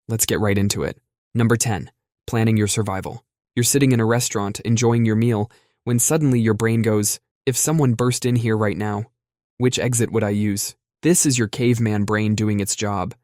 Let's get right into it. Number 10. Planning your survival. You're sitting in a restaurant, enjoying your meal, when suddenly your brain goes, if someone burst in here right now, which exit would I use? This is your caveman brain doing its job.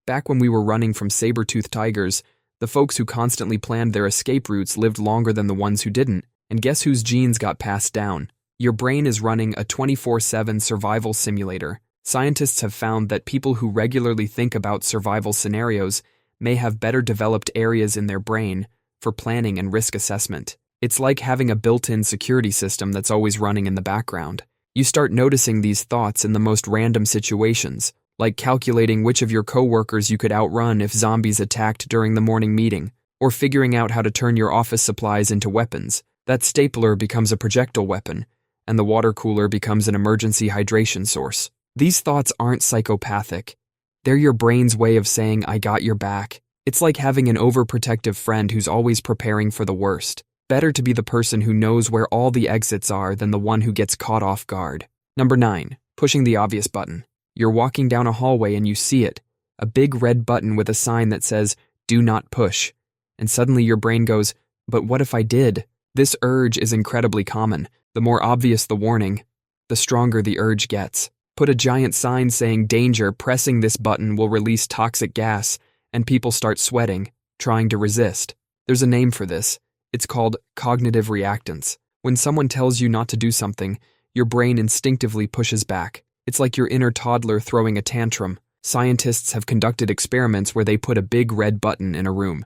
Back when we were running from saber-toothed tigers, the folks who constantly planned their escape routes lived longer than the ones who didn't. And guess whose genes got passed down? Your brain is running a 24/7 survival simulator. Scientists have found that people who regularly think about survival scenarios may have better developed areas in their brain for planning and risk assessment. It's like having a built-in security system that's always running in the background. You start noticing these thoughts in the most random situations, like calculating which of your coworkers you could outrun if zombies attacked during the morning meeting, or figuring out how to turn your office supplies into weapons. That stapler becomes a projectile weapon, and the water cooler becomes an emergency hydration source. These thoughts aren't psychopathic. They're your brain's way of saying, I got your back. It's like having an overprotective friend who's always preparing for the worst. Better to be the person who knows where all the exits are than the one who gets caught off guard. Number 9. Pushing the obvious button. You're walking down a hallway and you see it, a big red button with a sign that says, do not push. And suddenly your brain goes, but what if I did? This urge is incredibly common. The more obvious the warning, the stronger the urge gets. Put a giant sign saying danger, pressing this button will release toxic gas, and people start sweating, trying to resist. There's a name for this. It's called cognitive reactance. When someone tells you not to do something, your brain instinctively pushes back. It's like your inner toddler throwing a tantrum. Scientists have conducted experiments where they put a big red button in a room.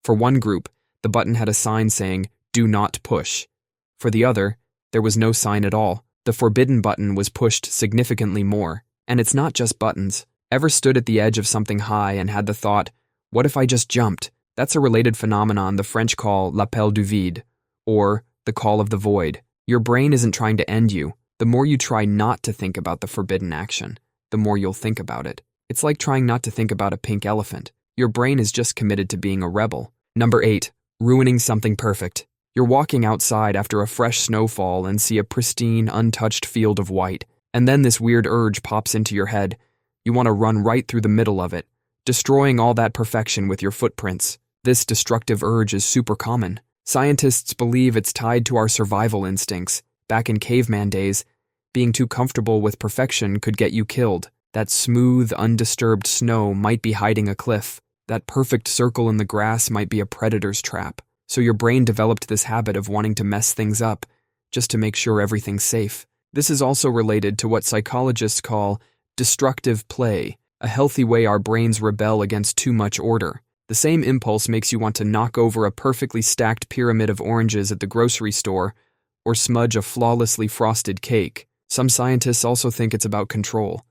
For one group, the button had a sign saying, do not push. For the other, there was no sign at all. The forbidden button was pushed significantly more. And it's not just buttons. Ever stood at the edge of something high and had the thought, what if I just jumped? That's a related phenomenon the French call l'appel du vide, or the call of the void. Your brain isn't trying to end you. The more you try not to think about the forbidden action, the more you'll think about it. It's like trying not to think about a pink elephant. Your brain is just committed to being a rebel. Number 8. Ruining something perfect. You're walking outside after a fresh snowfall and see a pristine, untouched field of white, and then this weird urge pops into your head. You want to run right through the middle of it, destroying all that perfection with your footprints. This destructive urge is super common. Scientists believe it's tied to our survival instincts. Back in caveman days, being too comfortable with perfection could get you killed. That smooth, undisturbed snow might be hiding a cliff. That perfect circle in the grass might be a predator's trap. So your brain developed this habit of wanting to mess things up, just to make sure everything's safe. This is also related to what psychologists call destructive play, a healthy way our brains rebel against too much order. The same impulse makes you want to knock over a perfectly stacked pyramid of oranges at the grocery store, or smudge a flawlessly frosted cake. Some scientists also think it's about control.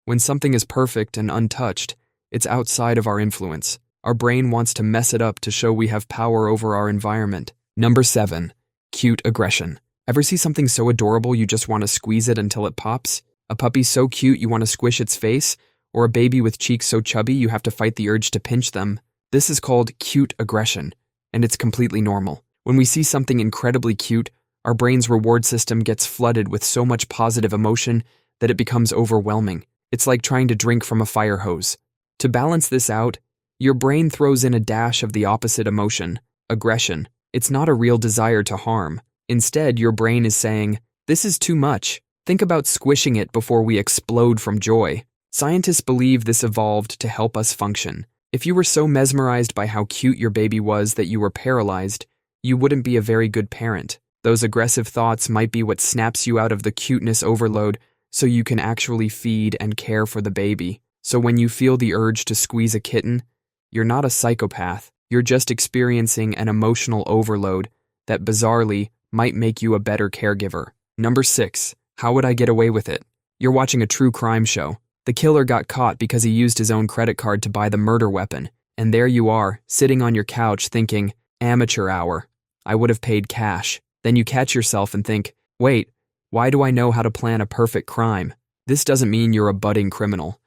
When something is perfect and untouched, it's outside of our influence. Our brain wants to mess it up to show we have power over our environment. Number 7. Cute aggression. Ever see something so adorable you just want to squeeze it until it pops? A puppy so cute you want to squish its face? Or a baby with cheeks so chubby you have to fight the urge to pinch them? This is called cute aggression, and it's completely normal. When we see something incredibly cute, our brain's reward system gets flooded with so much positive emotion that it becomes overwhelming. It's like trying to drink from a fire hose. To balance this out, your brain throws in a dash of the opposite emotion, aggression. It's not a real desire to harm. Instead, your brain is saying, this is too much. Think about squishing it before we explode from joy. Scientists believe this evolved to help us function. If you were so mesmerized by how cute your baby was that you were paralyzed, you wouldn't be a very good parent. Those aggressive thoughts might be what snaps you out of the cuteness overload so you can actually feed and care for the baby. So when you feel the urge to squeeze a kitten, you're not a psychopath. You're just experiencing an emotional overload that bizarrely might make you a better caregiver. Number 6. How would I get away with it? You're watching a true crime show. The killer got caught because he used his own credit card to buy the murder weapon. And there you are, sitting on your couch thinking, amateur hour. I would have paid cash. Then you catch yourself and think, wait, why do I know how to plan a perfect crime? This doesn't mean you're a budding criminal.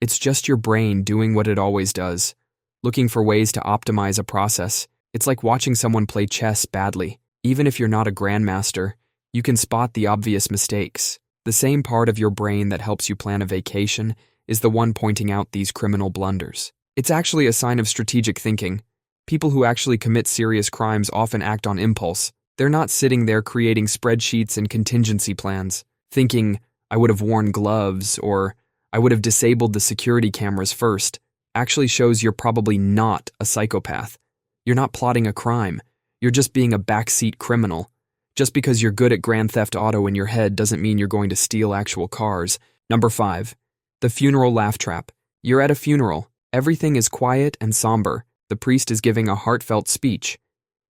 It's just your brain doing what it always does, looking for ways to optimize a process. It's like watching someone play chess badly. Even if you're not a grandmaster, you can spot the obvious mistakes. The same part of your brain that helps you plan a vacation is the one pointing out these criminal blunders. It's actually a sign of strategic thinking. People who actually commit serious crimes often act on impulse. They're not sitting there creating spreadsheets and contingency plans, thinking, I would have worn gloves or I would have disabled the security cameras first. Actually shows you're probably not a psychopath. You're not plotting a crime. You're just being a backseat criminal. Just because you're good at Grand Theft Auto in your head doesn't mean you're going to steal actual cars. Number 5. The funeral laugh trap. You're at a funeral. Everything is quiet and somber. The priest is giving a heartfelt speech.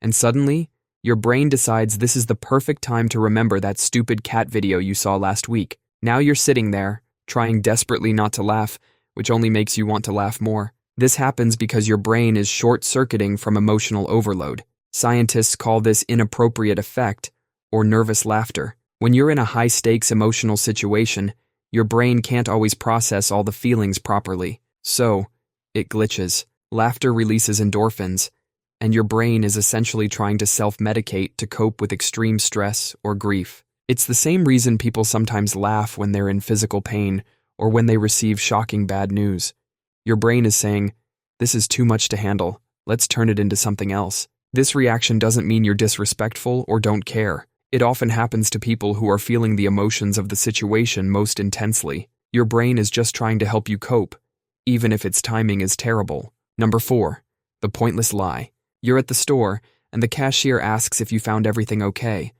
And suddenly, your brain decides this is the perfect time to remember that stupid cat video you saw last week. Now you're sitting there, trying desperately not to laugh, which only makes you want to laugh more. This happens because your brain is short-circuiting from emotional overload. Scientists call this inappropriate effect, or nervous laughter. When you're in a high-stakes emotional situation, your brain can't always process all the feelings properly. So, it glitches. Laughter releases endorphins, and your brain is essentially trying to self-medicate to cope with extreme stress or grief. It's the same reason people sometimes laugh when they're in physical pain or when they receive shocking bad news. Your brain is saying, this is too much to handle, let's turn it into something else. This reaction doesn't mean you're disrespectful or don't care. It often happens to people who are feeling the emotions of the situation most intensely. Your brain is just trying to help you cope, even if its timing is terrible. Number 4. The pointless lie. You're at the store, and the cashier asks if you found everything okay.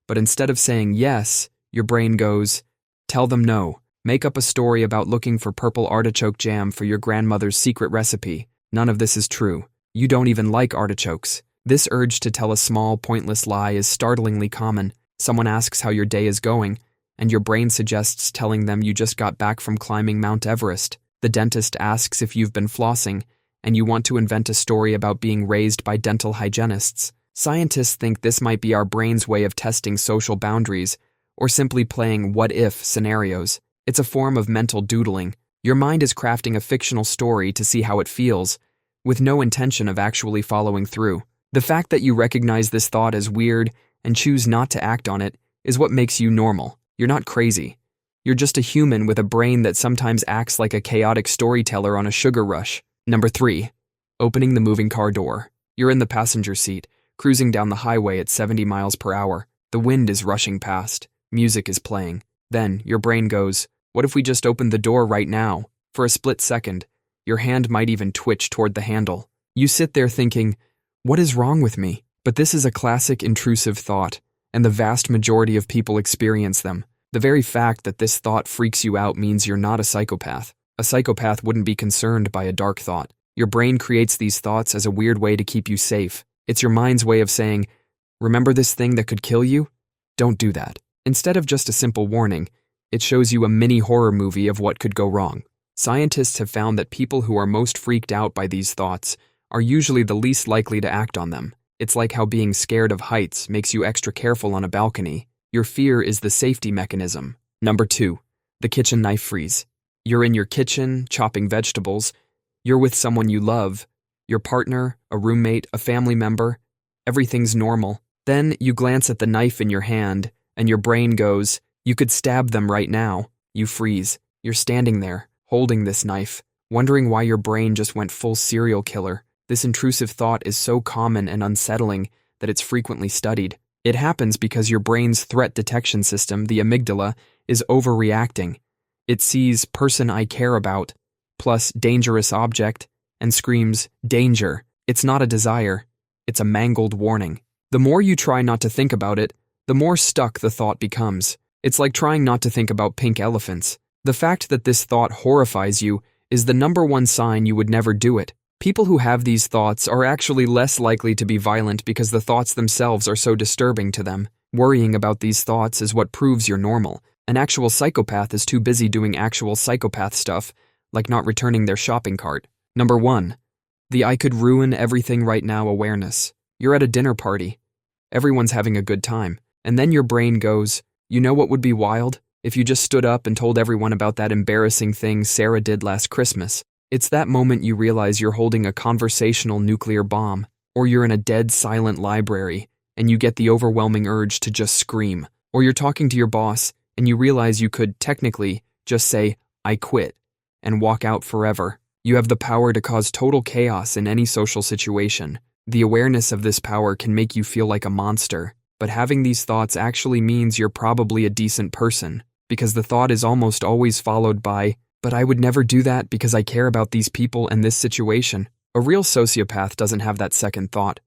But instead of saying yes, your brain goes, tell them no. Make up a story about looking for purple artichoke jam for your grandmother's secret recipe. None of this is true. You don't even like artichokes. This urge to tell a small, pointless lie is startlingly common. Someone asks how your day is going, and your brain suggests telling them you just got back from climbing Mount Everest. The dentist asks if you've been flossing, and you want to invent a story about being raised by dental hygienists. Scientists think this might be our brain's way of testing social boundaries, or simply playing what-if scenarios. It's a form of mental doodling. Your mind is crafting a fictional story to see how it feels, with no intention of actually following through. The fact that you recognize this thought as weird and choose not to act on it is what makes you normal. You're not crazy. You're just a human with a brain that sometimes acts like a chaotic storyteller on a sugar rush. Number 3. Opening the moving car door. You're in the passenger seat, cruising down the highway at 70 miles per hour. The wind is rushing past. Music is playing. Then, your brain goes, what if we just opened the door right now? For a split second, your hand might even twitch toward the handle. You sit there thinking, what is wrong with me? But this is a classic intrusive thought, and the vast majority of people experience them. The very fact that this thought freaks you out means you're not a psychopath. A psychopath wouldn't be concerned by a dark thought. Your brain creates these thoughts as a weird way to keep you safe. It's your mind's way of saying, remember this thing that could kill you? Don't do that. Instead of just a simple warning, it shows you a mini horror movie of what could go wrong. Scientists have found that people who are most freaked out by these thoughts are usually the least likely to act on them. It's like how being scared of heights makes you extra careful on a balcony. Your fear is the safety mechanism. Number 2. The kitchen knife freeze. You're in your kitchen, chopping vegetables. You're with someone you love. Your partner, a roommate, a family member. Everything's normal. Then you glance at the knife in your hand, and your brain goes, you could stab them right now. You freeze. You're standing there, holding this knife, wondering why your brain just went full serial killer. This intrusive thought is so common and unsettling that it's frequently studied. It happens because your brain's threat detection system, the amygdala, is overreacting. It sees person I care about, plus dangerous object, and screams, danger. It's not a desire. It's a mangled warning. The more you try not to think about it, the more stuck the thought becomes. It's like trying not to think about pink elephants. The fact that this thought horrifies you is the number one sign you would never do it. People who have these thoughts are actually less likely to be violent because the thoughts themselves are so disturbing to them. Worrying about these thoughts is what proves you're normal. An actual psychopath is too busy doing actual psychopath stuff, like not returning their shopping cart. Number 1. The I could ruin everything right now awareness. You're at a dinner party. Everyone's having a good time. And then your brain goes, you know what would be wild? If you just stood up and told everyone about that embarrassing thing Sarah did last Christmas. It's that moment you realize you're holding a conversational nuclear bomb, or you're in a dead silent library, and you get the overwhelming urge to just scream. Or you're talking to your boss, and you realize you could, technically, just say, I quit, and walk out forever. You have the power to cause total chaos in any social situation. The awareness of this power can make you feel like a monster, but having these thoughts actually means you're probably a decent person, because the thought is almost always followed by, "But I would never do that because I care about these people and this situation." A real sociopath doesn't have that second thought.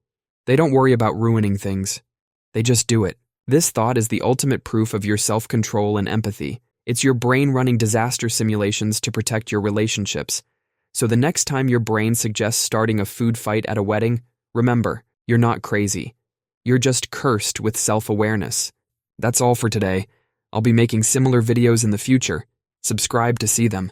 They don't worry about ruining things. They just do it. This thought is the ultimate proof of your self-control and empathy. It's your brain running disaster simulations to protect your relationships. So the next time your brain suggests starting a food fight at a wedding, remember, you're not crazy. You're just cursed with self-awareness. That's all for today. I'll be making similar videos in the future. Subscribe to see them.